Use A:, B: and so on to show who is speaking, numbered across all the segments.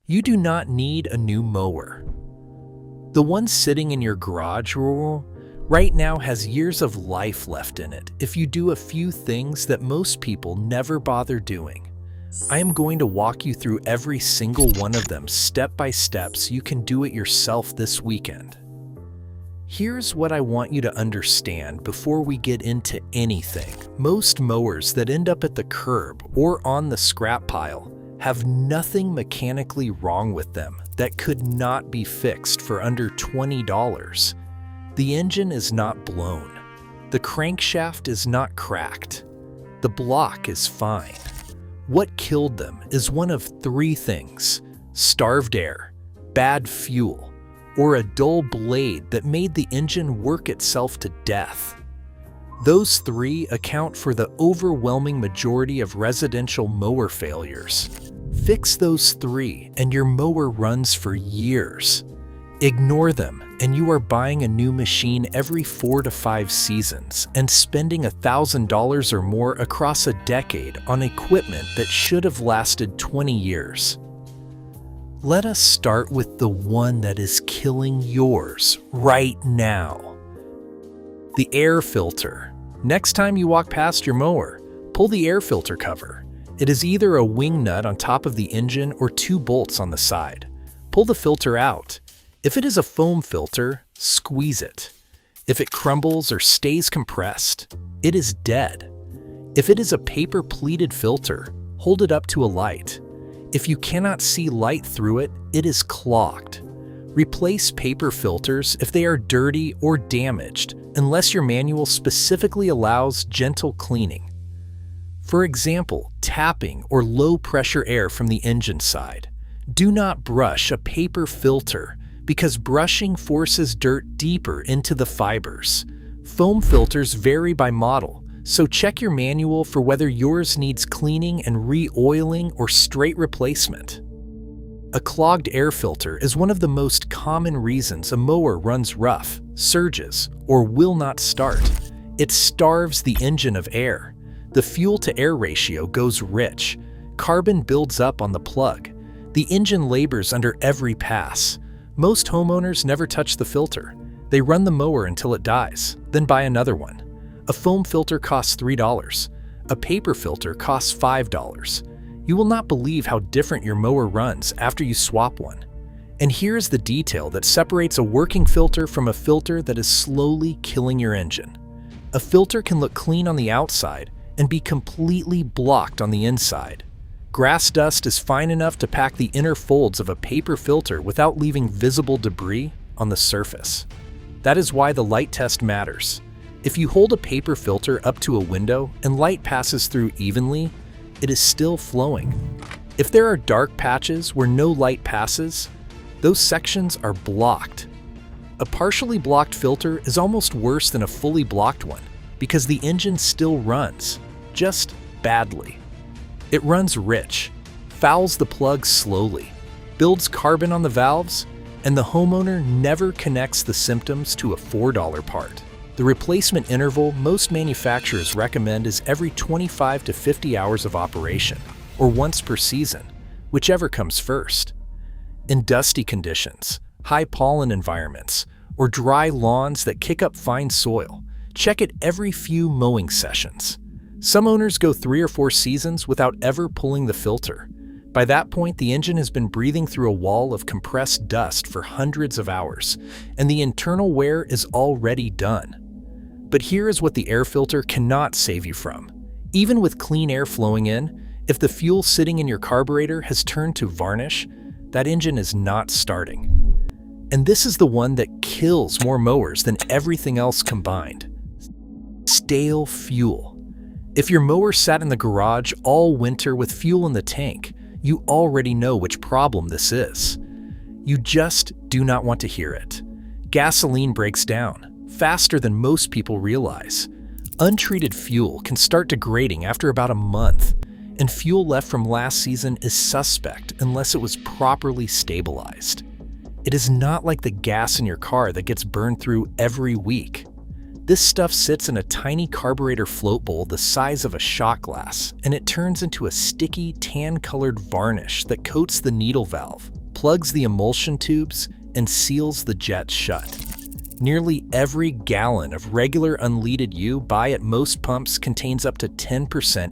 A: You do not need a new mower. The one sitting in your garage right now has years of life left in it if you do a few things that most people never bother doing. I am going to walk you through every single one of them step by step so you can do it yourself this weekend. Here's what I want you to understand before we get into anything. Most mowers that end up at the curb or on the scrap pile have nothing mechanically wrong with them that could not be fixed for under $20. The engine is not blown. The crankshaft is not cracked. The block is fine. What killed them is one of three things: starved air, bad fuel, or a dull blade that made the engine work itself to death. Those three account for the overwhelming majority of residential mower failures. Fix those three and your mower runs for years. Ignore them and you are buying a new machine every 4 to 5 seasons and spending $1,000 or more across a decade on equipment that should have lasted 20 years. Let us start with the one that is killing yours right now. The air filter. Next time you walk past your mower, pull the air filter cover. It is either a wing nut on top of the engine or 2 bolts on the side. Pull the filter out. If it is a foam filter, squeeze it. If it crumbles or stays compressed, it is dead. If it is a paper pleated filter, hold it up to a light. If you cannot see light through it, it is clogged. Replace paper filters if they are dirty or damaged, unless your manual specifically allows gentle cleaning. For example, tapping or low-pressure air from the engine side. Do not brush a paper filter because brushing forces dirt deeper into the fibers. Foam filters vary by model, so check your manual for whether yours needs cleaning and re-oiling or straight replacement. A clogged air filter is one of the most common reasons a mower runs rough, surges, or will not start. It starves the engine of air. The fuel-to-air ratio goes rich. Carbon builds up on the plug. The engine labors under every pass. Most homeowners never touch the filter. They run the mower until it dies, then buy another one. A foam filter costs $3. A paper filter costs $5. You will not believe how different your mower runs after you swap one. And here's the detail that separates a working filter from a filter that is slowly killing your engine. A filter can look clean on the outside and be completely blocked on the inside. Grass dust is fine enough to pack the inner folds of a paper filter without leaving visible debris on the surface. That is why the light test matters. If you hold a paper filter up to a window and light passes through evenly, it is still flowing. If there are dark patches where no light passes, those sections are blocked. A partially blocked filter is almost worse than a fully blocked one because the engine still runs, just badly. It runs rich, fouls the plug slowly, builds carbon on the valves, and the homeowner never connects the symptoms to a $4 part. The replacement interval most manufacturers recommend is every 25 to 50 hours of operation, or once per season, whichever comes first. In dusty conditions, high pollen environments, or dry lawns that kick up fine soil, check it every few mowing sessions. Some owners go 3 or 4 seasons without ever pulling the filter. By that point, the engine has been breathing through a wall of compressed dust for hundreds of hours, and the internal wear is already done. But here is what the air filter cannot save you from. Even with clean air flowing in, if the fuel sitting in your carburetor has turned to varnish, that engine is not starting. And this is the one that kills more mowers than everything else combined. Stale fuel. If your mower sat in the garage all winter with fuel in the tank, you already know which problem this is. You just do not want to hear it. Gasoline breaks down faster than most people realize. Untreated fuel can start degrading after about a month, and fuel left from last season is suspect unless it was properly stabilized. It is not like the gas in your car that gets burned through every week. This stuff sits in a tiny carburetor float bowl the size of a shot glass, and it turns into a sticky, tan-colored varnish that coats the needle valve, plugs the emulsion tubes, and seals the jet shut. Nearly every gallon of regular unleaded you buy at most pumps contains up to 10%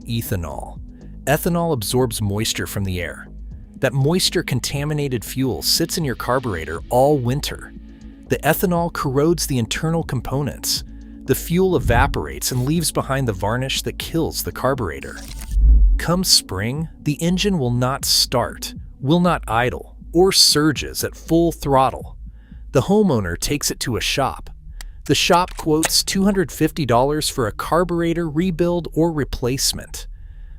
A: ethanol. Ethanol absorbs moisture from the air. That moisture-contaminated fuel sits in your carburetor all winter. The ethanol corrodes the internal components. The fuel evaporates and leaves behind the varnish that kills the carburetor. Come spring, the engine will not start, will not idle, or surges at full throttle. The homeowner takes it to a shop. The shop quotes $250 for a carburetor rebuild or replacement.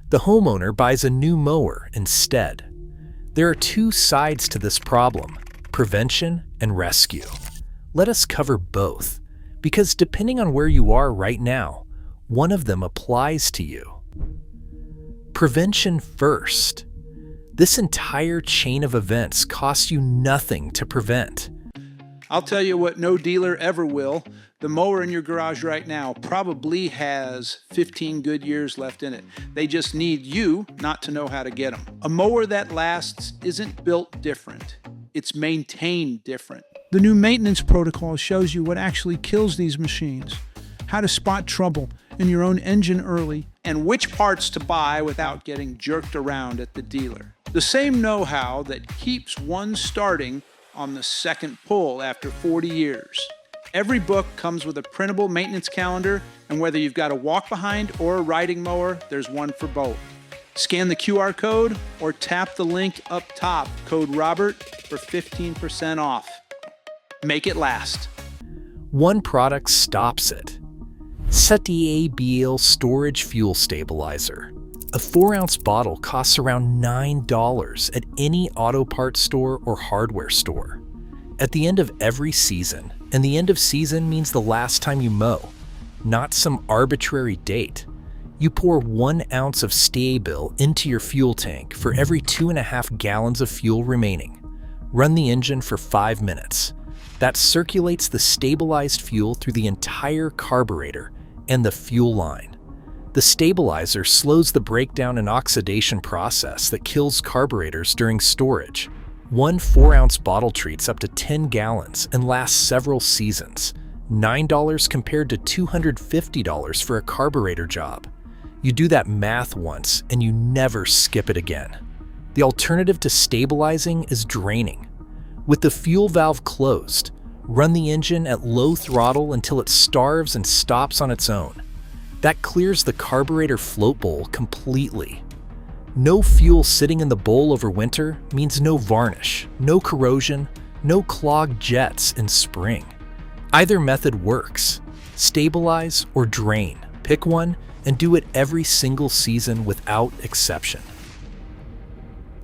A: The homeowner buys a new mower instead. There are two sides to this problem: prevention and rescue. Let us cover both, because depending on where you are right now, one of them applies to you. Prevention first. This entire chain of events costs you nothing to prevent.
B: I'll tell you what no dealer ever will. The mower in your garage right now probably has 15 good years left in it. They just need you not to know how to get them. A mower that lasts isn't built different. It's maintained different. The new maintenance protocol shows you what actually kills these machines, how to spot trouble in your own engine early, and which parts to buy without getting jerked around at the dealer. The same know-how that keeps one starting on the second pull after 40 years. Every book comes with a printable maintenance calendar, and whether you've got a walk-behind or a riding mower, there's one for both. Scan the QR code or tap the link up top, code Robert, for 15% off. Make it last.
A: One product stops it. Diagnose Storage Fuel Stabilizer. A 4-ounce bottle costs around $9 at any auto parts store or hardware store. At the end of every season, and the end of season means the last time you mow, not some arbitrary date, you pour 1 ounce of Stabil into your fuel tank for every 2.5 gallons of fuel remaining. Run the engine for 5 minutes. That circulates the stabilized fuel through the entire carburetor and the fuel line. The stabilizer slows the breakdown and oxidation process that kills carburetors during storage. One 4-ounce bottle treats up to 10 gallons and lasts several seasons. $9 compared to $250 for a carburetor job. You do that math once and you never skip it again. The alternative to stabilizing is draining. With the fuel valve closed, run the engine at low throttle until it starves and stops on its own. That clears the carburetor float bowl completely. No fuel sitting in the bowl over winter means no varnish, no corrosion, no clogged jets in spring. Either method works. Stabilize or drain. Pick one and do it every single season without exception.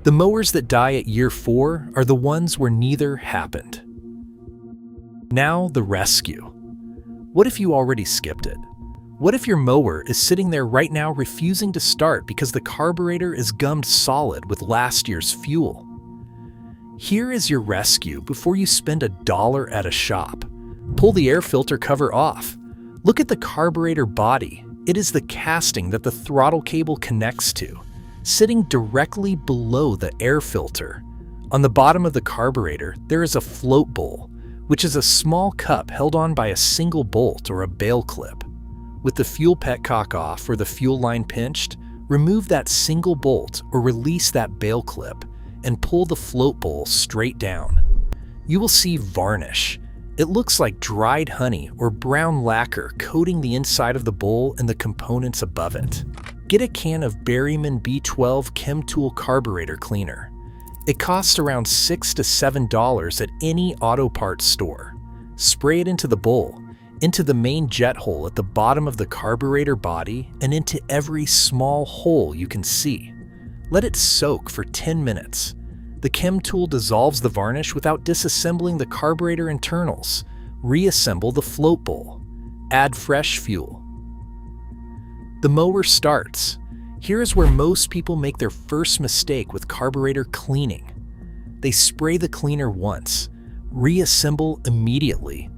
A: The mowers that die at year 4 are the ones where neither happened. Now the rescue. What if you already skipped it? What if your mower is sitting there right now refusing to start because the carburetor is gummed solid with last year's fuel? Here is your rescue before you spend $1 at a shop. Pull the air filter cover off. Look at the carburetor body. It is the casting that the throttle cable connects to, sitting directly below the air filter. On the bottom of the carburetor, there is a float bowl, which is a small cup held on by a single bolt or a bail clip. With the fuel petcock off or the fuel line pinched, remove that single bolt or release that bail clip and pull the float bowl straight down. You will see varnish. It looks like dried honey or brown lacquer coating the inside of the bowl and the components above it. Get a can of Berryman B12 Chem Tool carburetor cleaner. It costs around $6 to $7 at any auto parts store. Spray it into the bowl, into the main jet hole at the bottom of the carburetor body, and into every small hole you can see. Let it soak for 10 minutes. The chem tool dissolves the varnish without disassembling the carburetor internals. Reassemble the float bowl. Add fresh fuel. The mower starts. Here is where most people make their first mistake with carburetor cleaning. They spray the cleaner once, reassemble immediately,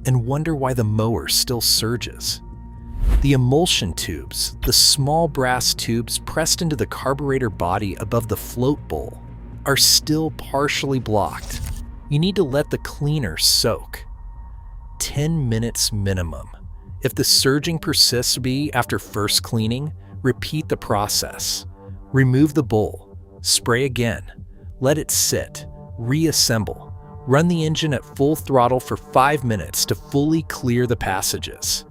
A: and wonder why the mower still surges. The emulsion tubes, the small brass tubes pressed into the carburetor body above the float bowl, are still partially blocked. You need to let the cleaner soak. 10 minutes minimum. If the surging persists after first cleaning, repeat the process. Remove the bowl, spray again, let it sit, reassemble. Run the engine at full throttle for 5 minutes to fully clear the passages.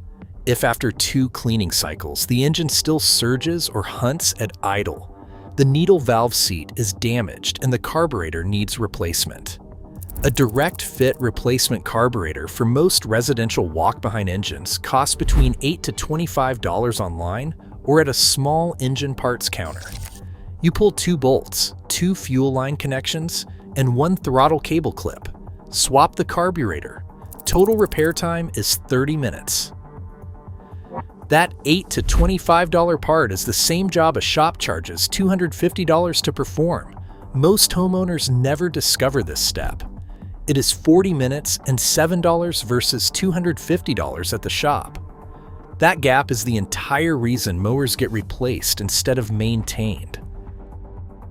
A: If after 2 cleaning cycles the engine still surges or hunts at idle, the needle valve seat is damaged and the carburetor needs replacement. A direct fit replacement carburetor for most residential walk-behind engines costs between $8 to $25 online or at a small engine parts counter. You pull 2 bolts, 2 fuel line connections, and 1 throttle cable clip. Swap the carburetor. Total repair time is 30 minutes. That $8 to $25 part is the same job a shop charges $250 to perform. Most homeowners never discover this step. It is 40 minutes and $7 versus $250 at the shop. That gap is the entire reason mowers get replaced instead of maintained.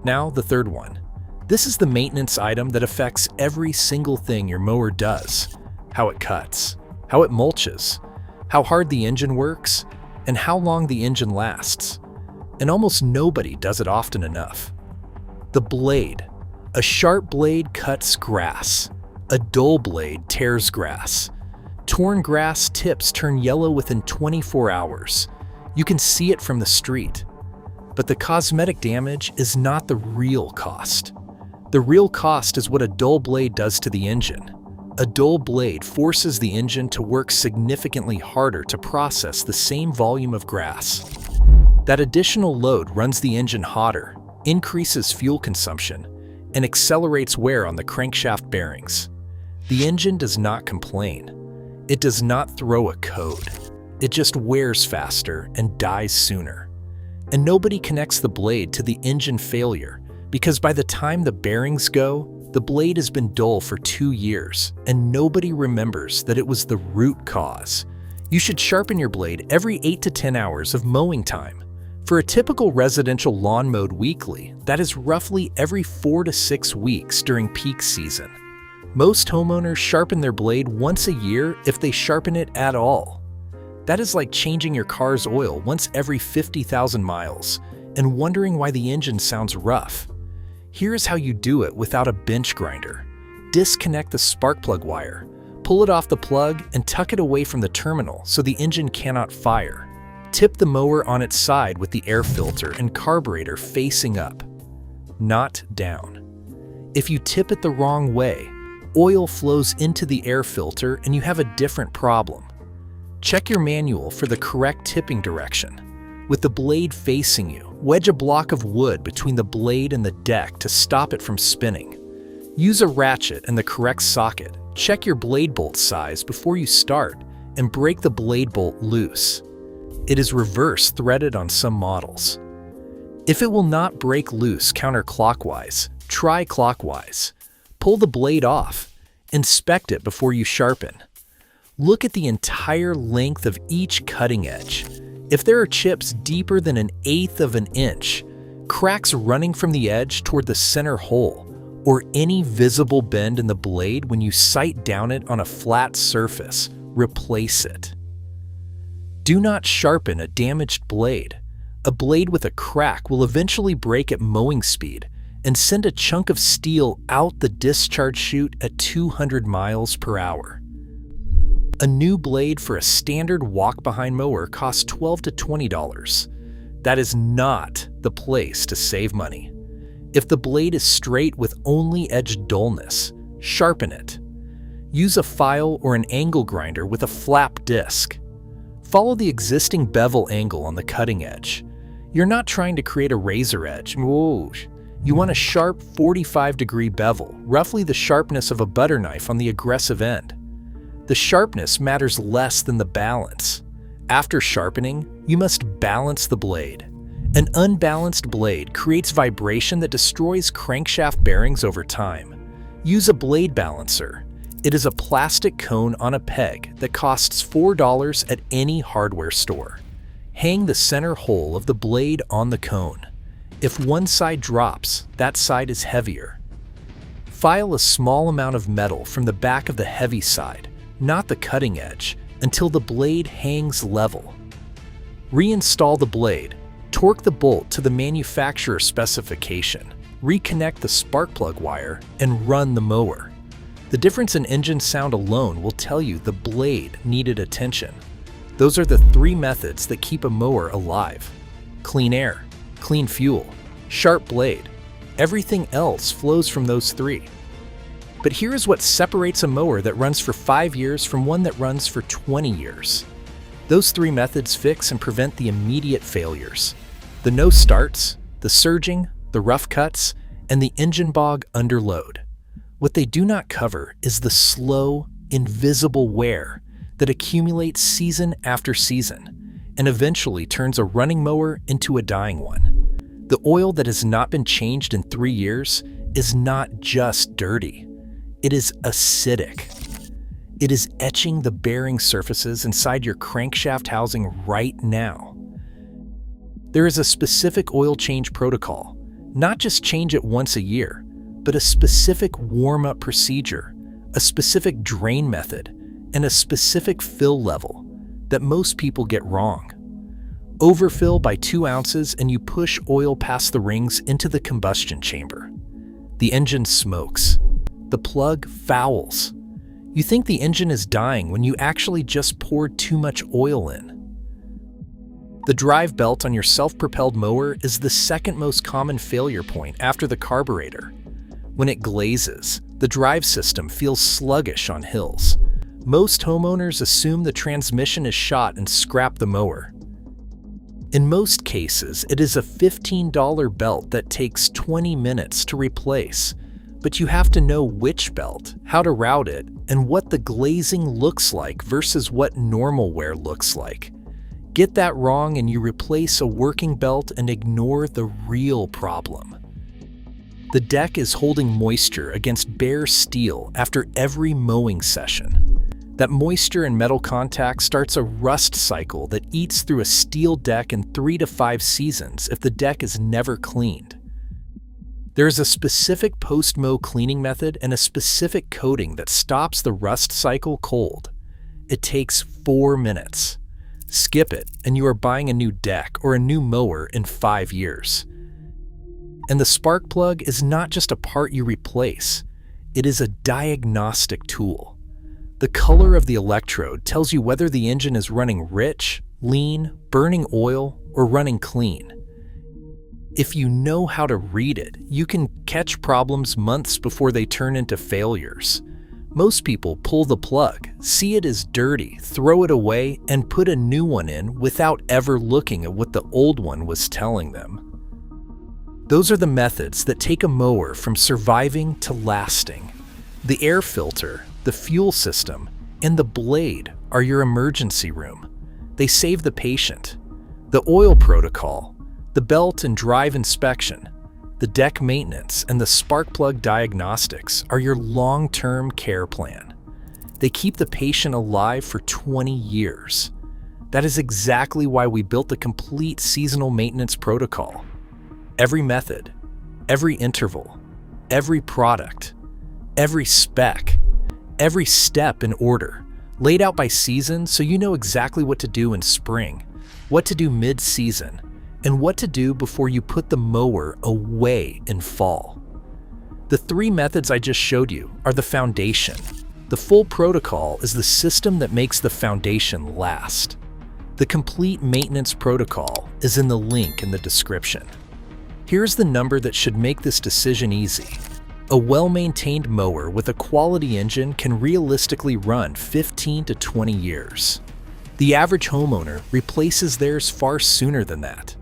A: Now, the third one. This is the maintenance item that affects every single thing your mower does. How it cuts, how it mulches, how hard the engine works, and how long the engine lasts. And almost nobody does it often enough. The blade. A sharp blade cuts grass. A dull blade tears grass. Torn grass tips turn yellow within 24 hours. You can see it from the street. But the cosmetic damage is not the real cost. The real cost is what a dull blade does to the engine. A dull blade forces the engine to work significantly harder to process the same volume of grass. That additional load runs the engine hotter, increases fuel consumption, and accelerates wear on the crankshaft bearings. The engine does not complain. It does not throw a code. It just wears faster and dies sooner. And nobody connects the blade to the engine failure because by the time the bearings go, the blade has been dull for 2 years and nobody remembers that it was the root cause. You should sharpen your blade every 8 to 10 hours of mowing time. For a typical residential lawn mowed weekly, that is roughly every 4 to 6 weeks during peak season. Most homeowners sharpen their blade once a year if they sharpen it at all. That is like changing your car's oil once every 50,000 miles and wondering why the engine sounds rough. Here is how you do it without a bench grinder. Disconnect the spark plug wire, pull it off the plug, and tuck it away from the terminal so the engine cannot fire. Tip the mower on its side with the air filter and carburetor facing up, not down. If you tip it the wrong way, oil flows into the air filter and you have a different problem. Check your manual for the correct tipping direction. With the blade facing you, wedge a block of wood between the blade and the deck to stop it from spinning. Use a ratchet and the correct socket. Check your blade bolt size before you start and break the blade bolt loose. It is reverse threaded on some models. If it will not break loose counterclockwise, try clockwise. Pull the blade off. Inspect it before you sharpen. Look at the entire length of each cutting edge. If there are chips deeper than 1/8 of an inch, cracks running from the edge toward the center hole, or any visible bend in the blade when you sight down it on a flat surface, replace it. Do not sharpen a damaged blade. A blade with a crack will eventually break at mowing speed and send a chunk of steel out the discharge chute at 200 miles per hour. A new blade for a standard walk-behind mower costs $12 to $20. That is not the place to save money. If the blade is straight with only edge dullness, sharpen it. Use a file or an angle grinder with a flap disc. Follow the existing bevel angle on the cutting edge. You're not trying to create a razor edge. You want a sharp 45-degree bevel, roughly the sharpness of a butter knife on the aggressive end. The sharpness matters less than the balance. After sharpening, you must balance the blade. An unbalanced blade creates vibration that destroys crankshaft bearings over time. Use a blade balancer. It is a plastic cone on a peg that costs $4 at any hardware store. Hang the center hole of the blade on the cone. If one side drops, that side is heavier. File a small amount of metal from the back of the heavy side, not the cutting edge, until the blade hangs level. Reinstall the blade, torque the bolt to the manufacturer specification, reconnect the spark plug wire, and run the mower. The difference in engine sound alone will tell you the blade needed attention. Those are the 3 methods that keep a mower alive. Clean air, clean fuel, sharp blade. Everything else flows from those 3. But here is what separates a mower that runs for 5 years from one that runs for 20 years. Those 3 methods fix and prevent the immediate failures: the no starts, the surging, the rough cuts, and the engine bog under load. What they do not cover is the slow, invisible wear that accumulates season after season and eventually turns a running mower into a dying one. The oil that has not been changed in 3 years is not just dirty. It is acidic. It is etching the bearing surfaces inside your crankshaft housing right now. There is a specific oil change protocol. Not just change it once a year, but a specific warm-up procedure, a specific drain method, and a specific fill level that most people get wrong. Overfill by 2 ounces and you push oil past the rings into the combustion chamber. The engine smokes. The plug fouls. You think the engine is dying when you actually just poured too much oil in. The drive belt on your self-propelled mower is the second most common failure point after the carburetor. When it glazes, the drive system feels sluggish on hills. Most homeowners assume the transmission is shot and scrap the mower. In most cases, it is a $15 belt that takes 20 minutes to replace, but you have to know which belt, how to route it, and what the glazing looks like versus what normal wear looks like. Get that wrong and you replace a working belt and ignore the real problem. The deck is holding moisture against bare steel after every mowing session. That moisture and metal contact starts a rust cycle that eats through a steel deck in 3 to 5 seasons if the deck is never cleaned. There is a specific post-mow cleaning method and a specific coating that stops the rust cycle cold. It takes 4 minutes. Skip it, and you are buying a new deck or a new mower in 5 years. And the spark plug is not just a part you replace, it is a diagnostic tool. The color of the electrode tells you whether the engine is running rich, lean, burning oil, or running clean. If you know how to read it, you can catch problems months before they turn into failures. Most people pull the plug, see it as dirty, throw it away, and put a new one in without ever looking at what the old one was telling them. Those are the methods that take a mower from surviving to lasting. The air filter, the fuel system, and the blade are your emergency room. They save the patient. The oil protocol, the belt and drive inspection, the deck maintenance, and the spark plug diagnostics are your long-term care plan. They keep the patient alive for 20 years. That is exactly why we built the complete seasonal maintenance protocol. Every method, every interval, every product, every spec, every step in order, laid out by season so you know exactly what to do in spring, what to do mid-season, and what to do before you put the mower away in fall. The 3 methods I just showed you are the foundation. The full protocol is the system that makes the foundation last. The complete maintenance protocol is in the link in the description. Here's the number that should make this decision easy. A well-maintained mower with a quality engine can realistically run 15 to 20 years. The average homeowner replaces theirs far sooner than that.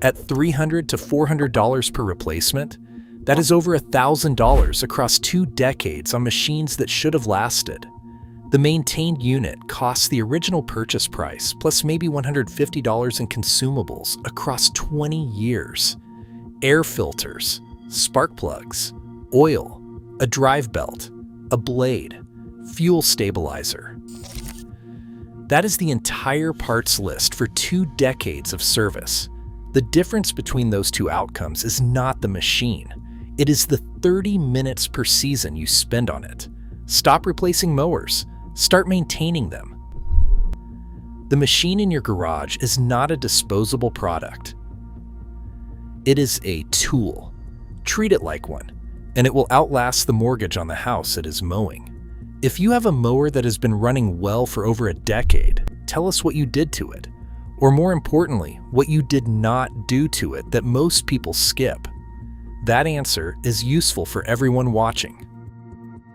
A: At $300 to $400 per replacement, that is over $1,000 across 2 decades on machines that should have lasted. The maintained unit costs the original purchase price plus maybe $150 in consumables across 20 years. Air filters, spark plugs, oil, a drive belt, a blade, fuel stabilizer. That is the entire parts list for 2 decades of service. The difference between those two outcomes is not the machine. It is the 30 minutes per season you spend on it. Stop replacing mowers. Start maintaining them. The machine in your garage is not a disposable product. It is a tool. Treat it like one, and it will outlast the mortgage on the house it is mowing. If you have a mower that has been running well for over a decade, tell us what you did to it. Or more importantly, what you did not do to it that most people skip. That answer is useful for everyone watching.